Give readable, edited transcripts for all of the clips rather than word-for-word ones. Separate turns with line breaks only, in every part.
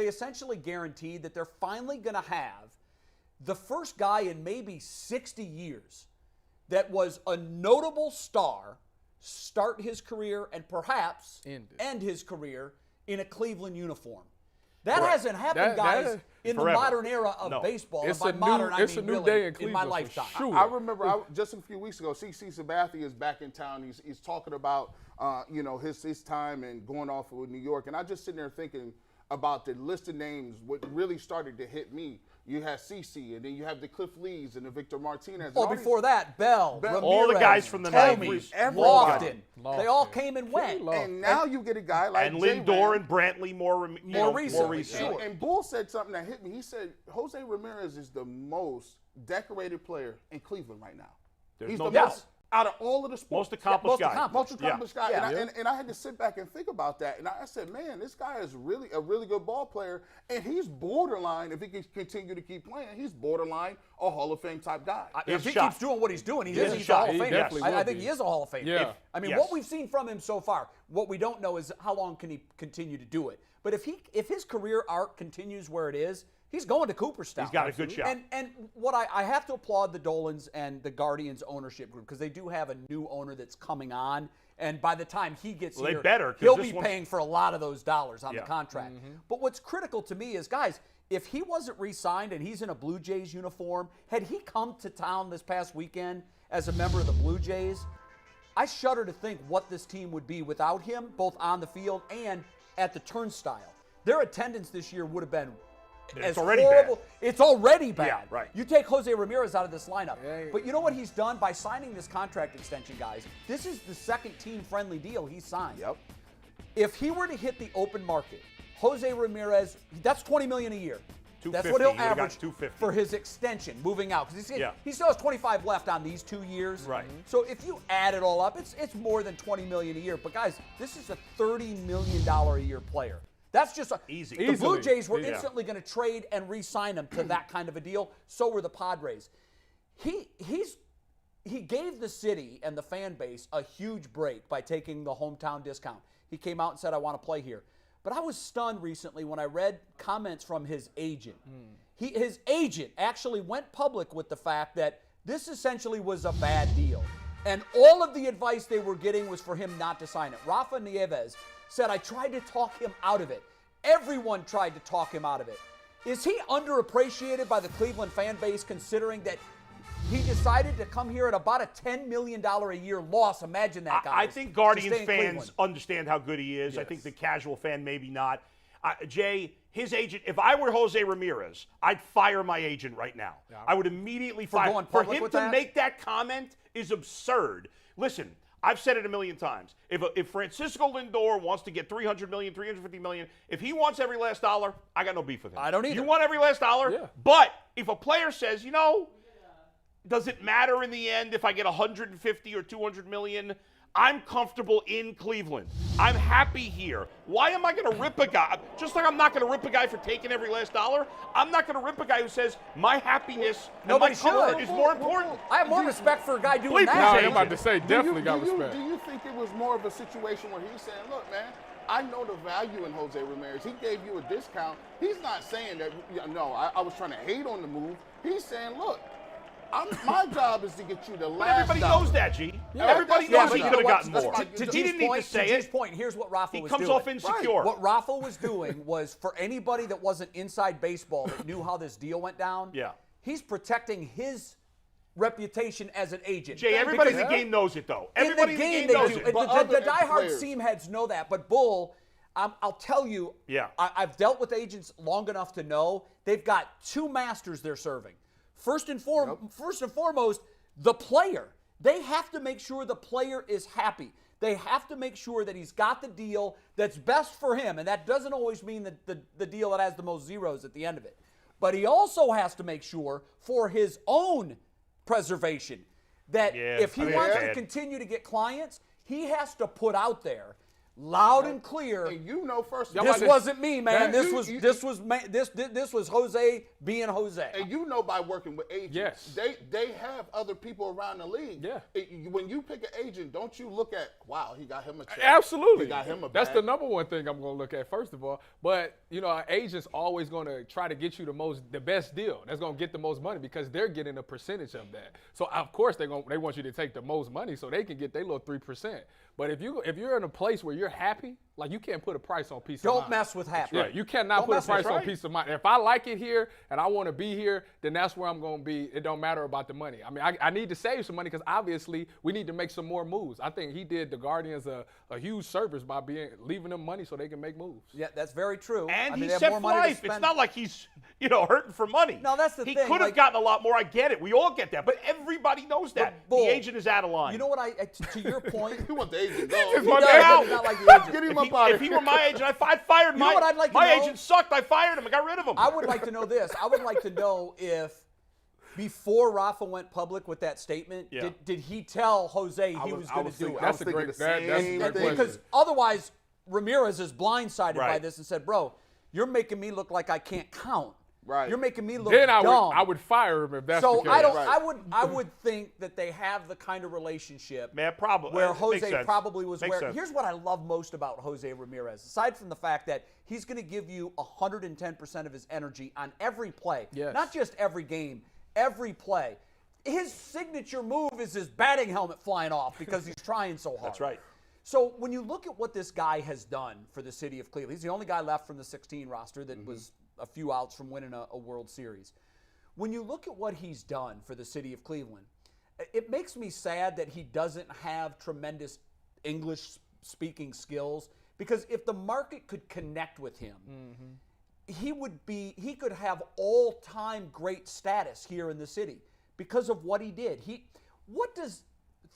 They essentially guaranteed that they're finally going to have the first guy in maybe 60 years that was a notable star start his career and perhaps end his career in a Cleveland uniform. That hasn't happened, guys, in the modern era of baseball.
It's
and by modern,
it's
I mean
a new
really,
day in Cleveland,
in my lifetime.
Sure.
I remember just a few weeks ago, CC Sabathia is back in town. He's talking about his time and going off with New York. And I just sitting there thinking about the list of names. What really started to hit me. You have CC, and then you have the Cliff Lees and the Victor Martinez.
Oh, before that, Bell, Ramirez,
all the guys from the 90s,
Lofton. They all came and went.
And now you get a guy like
and Lindor and Brantley more recently.
And Bull said something that hit me. He said Jose Ramirez is the most decorated player in Cleveland right now.
There's
He's
no
the
doubt.
most out of all of the sports.
Most accomplished guy.
Most accomplished guy. And I had to sit back and think about that. And I said, man, this guy is really a really good ball player. And he's borderline, if he can continue to keep playing, he's borderline a Hall of Fame type guy.
If he keeps doing what he's doing, he's a Hall of Famer. I think he is a Hall of Famer.
Yeah.
What we've seen from him so far, what we don't know is how long can he continue to do it. But if his career arc continues where it is, he's going to Cooperstown.
He's got a good shot.
And what I have to applaud the Dolans and the Guardians ownership group because they do have a new owner that's coming on. And by the time he gets here, he'll be paying for a lot of those dollars on the contract. But what's critical to me is, guys, if he wasn't re-signed and he's in a Blue Jays uniform, had he come to town this past weekend as a member of the Blue Jays, I shudder to think what this team would be without him, both on the field and at the turnstile. Their attendance this year would have been
it's already horrible.
Bad. It's already bad.
Yeah, right.
You take Jose Ramirez out of this lineup. But you know what he's done by signing this contract extension, guys? This is the second team-friendly deal he signed.
Yep.
If he were to hit the open market, Jose Ramirez, that's $20 million a year. That's what he'll average for his extension moving out. Because he still has 25 left on these 2 years.
Right.
So if you add it all up, it's more than $20 million a year. But guys, this is a $30 million a year player. That's just
easy.
The Blue Jays were instantly going to trade and re-sign him to that kind of a deal. So were the Padres. He gave the city and the fan base a huge break by taking the hometown discount. He came out and said, I want to play here. But I was stunned recently when I read comments from his agent. His agent actually went public with the fact that this essentially was a bad deal. And all of the advice they were getting was for him not to sign it. Rafa Nieves said, I tried to talk him out of it. Everyone tried to talk him out of it. Is he underappreciated by the Cleveland fan base considering that he decided to come here at about a $10 million a year loss? Imagine that, guys.
I think Guardians fans understand how good he is. Yes. I think the casual fan maybe not. Jay, his agent, if I were Jose Ramirez, I'd fire my agent right now. Yeah. I would immediately fire. For him to make that comment is absurd. Listen, I've said it a million times. If Francisco Lindor wants to get $300 million, $350 million, if he wants every last dollar, I got no beef with him.
I don't either.
You want every last dollar?
Yeah.
But if a player says, does it matter in the end if I get 150 or 200 million? I'm comfortable in Cleveland. I'm happy here. Why am I going to rip a guy? Just like I'm not going to rip a guy for taking every last dollar, I'm not going to rip a guy who says my happiness and my comfort is more important.
I have more respect for a guy doing that.
No, I'm about to say, definitely got respect.
Do you think it was more of a situation where he's saying, look, man, I know the value in Jose Ramirez. He gave you a discount. He's not saying that, I was trying to hate on the move. He's saying, look, my job is to get you the last.
But everybody knows that, G. Yeah, everybody knows he could have gotten more.
To G's point, here's what Rafa was doing.
He comes off insecure.
Right. What Rafa was doing was, for anybody that wasn't inside baseball that knew how this deal went down, he's protecting his reputation as an agent.
Jay, everybody in the game knows it, though. Everybody in the game knows it.
The diehard seam heads know that, but Bull, I'll tell you, I've dealt with agents long enough to know they've got two masters they're serving. First and foremost, the player. They have to make sure the player is happy. They have to make sure that he's got the deal that's best for him, and that doesn't always mean the deal that has the most zeros at the end of it. But he also has to make sure for his own preservation that if he wants to continue to get clients, he has to put out there, loud and clear.
And you know, first
Yeah,
of all,
This wasn't me, man.
That-
This was Jose being Jose.
and you know, by working with agents,
Yes.
they have other people around the league.
Yeah.
When you pick an agent, don't you look at, wow, he got him a check.
Absolutely.
He got him a
That's
bag.
the number one thing I'm going to look at, first of all. But, you know, an agent's always going to try to get you the best deal. That's going to get the most money because they're getting a percentage of that. So, of course, they want you to take the most money so they can get their little 3%. But if you're in a place where you're happy, like, you can't put a price on peace of mind.
Don't mess with happy.
Yeah, you cannot put a price on peace of mind. If I like it here and I want to be here, then that's where I'm going to be. It don't matter about the money. I mean, I need to save some money because obviously we need to make some more moves. I think he did the Guardians a huge service by leaving them money so they can make moves.
Yeah, that's very true.
And
I mean,
he's
they have
set
more
for
money to
life.
spend.
It's not like he's, hurting for money.
No, that's the
he
thing,
He could have
like-
gotten a lot more. I get it. We all get that. But everybody knows that.
But, Bull,
the agent is out of line.
You know what? To your point,
You want the agent?
he
No.
does,
out.
but he's not like the agent.
Get him
if,
up out
he,
of
if he
here.
were my agent, I'd fired
You know what I'd like to
my
know?
agent sucked. I fired him. I got rid of him.
I would like to know this. I would like to know if before Rafa went public with that statement,
Yeah.
did he tell Jose he was going to do it?
That's a great- that's a great question.
Because otherwise, Ramirez is blindsided by
Right.
this and said, "Bro, you're making me look like I can't count.
Right.
You're making me look
Then
dumb."
I would fire him if that's
So
the case.
I don't.
Right.
I would think that they have the kind of relationship
Man, probably.
where
Makes
Jose
sense.
probably was
Makes
where.
sense.
Here's what I love most about Jose Ramirez, aside from the fact that he's going to give you 110% of his energy on every play,
Yes.
not just every game, every play. His signature move is his batting helmet flying off because he's trying so hard.
That's right.
So when you look at what this guy has done for the city of Cleveland, he's the only guy left from the 16 roster that was a few outs from winning a World Series. When you look at what he's done for the city of Cleveland, it makes me sad that he doesn't have tremendous English speaking skills, because if the market could connect with him, he could have all-time great status here in the city because of what he did. What does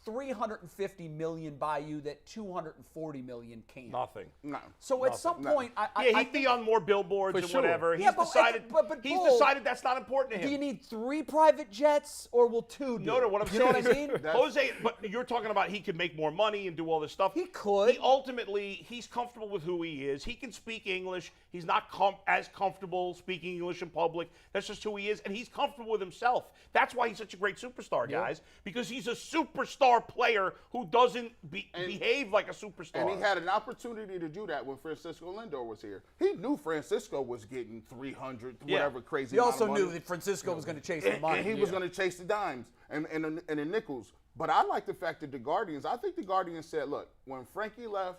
$350 million buy you that $240 million can't?
Nothing.
No.
So at some point,
Yeah,
I
he'd
think,
be on more billboards
For
and
sure.
whatever.
Yeah,
He's
but-
decided.
but
he's
Bull,
decided that's not important to him.
do you need 3 private jets or will 2 do?
No, what I'm
you know
saying
what I
is,
mean?
Jose, but you're talking about he could make more money and do all this stuff.
He could.
He's comfortable with who he is. He can speak English. He's not as comfortable speaking English in public. That's just who he is, and he's comfortable with himself. That's why he's such a great superstar, guys, because he's a superstar player who doesn't behave like a superstar.
And he had an opportunity to do that when Francisco Lindor was here. He knew Francisco was getting 300, whatever crazy
He
amount
also
of money.
knew that Francisco was going to chase the money.
And he was going to chase the dimes and the nickels. But I like the fact that I think the Guardians said, look, when Frankie left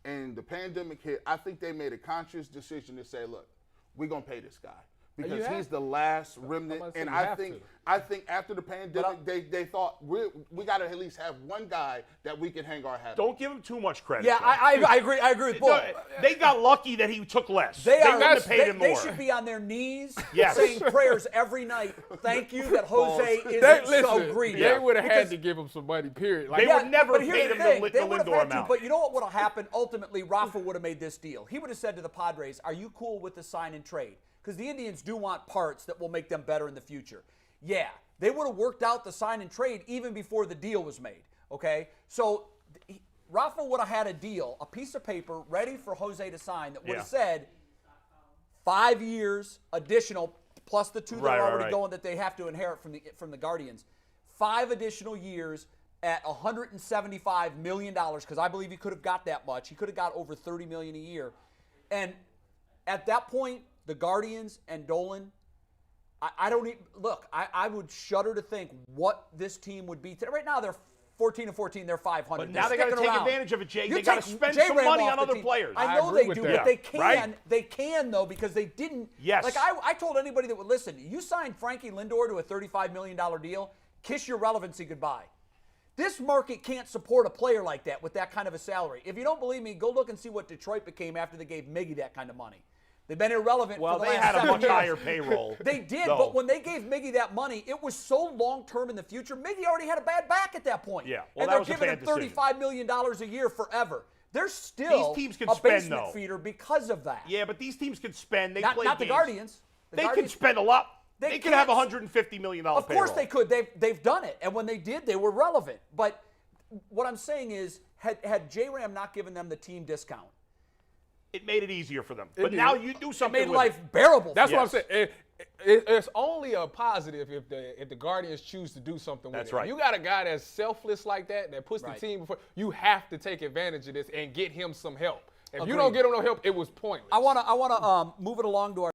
and the pandemic hit, I think they made a conscious decision to say, look, we're going to pay this guy. Because he's the last remnant. And I think after the pandemic, they thought we got to at least have one guy that we can hang our hat on.
Don't give him too much credit.
Yeah,
though.
I agree. I agree with Bull.
No, they got lucky that he took less.
They
wouldn't have paid him
they
more.
should be on their knees
Yes.
saying prayers every night. Thank you that Jose isn't so greedy.
They would have had
Because-
to give him some money, period. Like,
They would never
but here's
paid
the
him
thing.
the
They would have
Lindor
had to,
amount.
but you know what would have happened? Ultimately, Rafa would have made this deal. He would have said to the Padres, "Are you cool with the sign and trade?" Because the Indians do want parts that will make them better in the future. Yeah, they would have worked out the sign and trade even before the deal was made. Okay, so Rafa would have had a deal, a piece of paper ready for Jose to sign that would have said 5 years additional, plus the 2 that are already going that they have to inherit from the Guardians. 5 additional years at $175 million, because I believe he could have got that much. He could have got over $30 million a year. And at that point, the Guardians and Dolan, I don't even look. I would shudder to think what this team would be today. Right now, they're 14-14. They're 500.
But now they got to take advantage of it, Jay. They got to spend
J-Ram
some money
off
on
the
other
team.
players.
I know
agree
they
with
do,
that.
but they can.
Right?
They can though, because they didn't.
Yes.
Like I told anybody that would listen, you signed Frankie Lindor to a $35 million deal. Kiss your relevancy goodbye. This market can't support a player like that with that kind of a salary. If you don't believe me, go look and see what Detroit became after they gave Miggy that kind of money. They've been irrelevant
Well,
for the
they
last
had a
7
much
years.
higher payroll.
They did,
though.
but when they gave Miggy that money, it was so long-term in the future. Miggy already had a bad back at that point.
Yeah, well,
and
that
they're
was a
giving
bad
him
decision.
$35 million a year forever. They're still
These teams can
a
spend,
basement
though.
feeder because of that.
Yeah, but these teams can spend. They
not
play
the
games.
Guardians. The
They
Guardians,
can spend a lot.
They
They could have
can't-
$150 million
Of course they could. They've done it, and when they did, they were relevant. But what I'm saying is, Had J-Ram not given them the team discount,
It made it easier for them. But now you do
it
something
made
with
life
it.
bearable.
That's
for
what I'm
them.
saying. It's only a positive if the Guardians choose to do something with
That's
it.
right.
You got a guy that's selfless like that puts
Right.
the team before. You have to take advantage of this and get him some help. If you
Agreed.
don't get him no help, it was pointless.
I want to move it along to our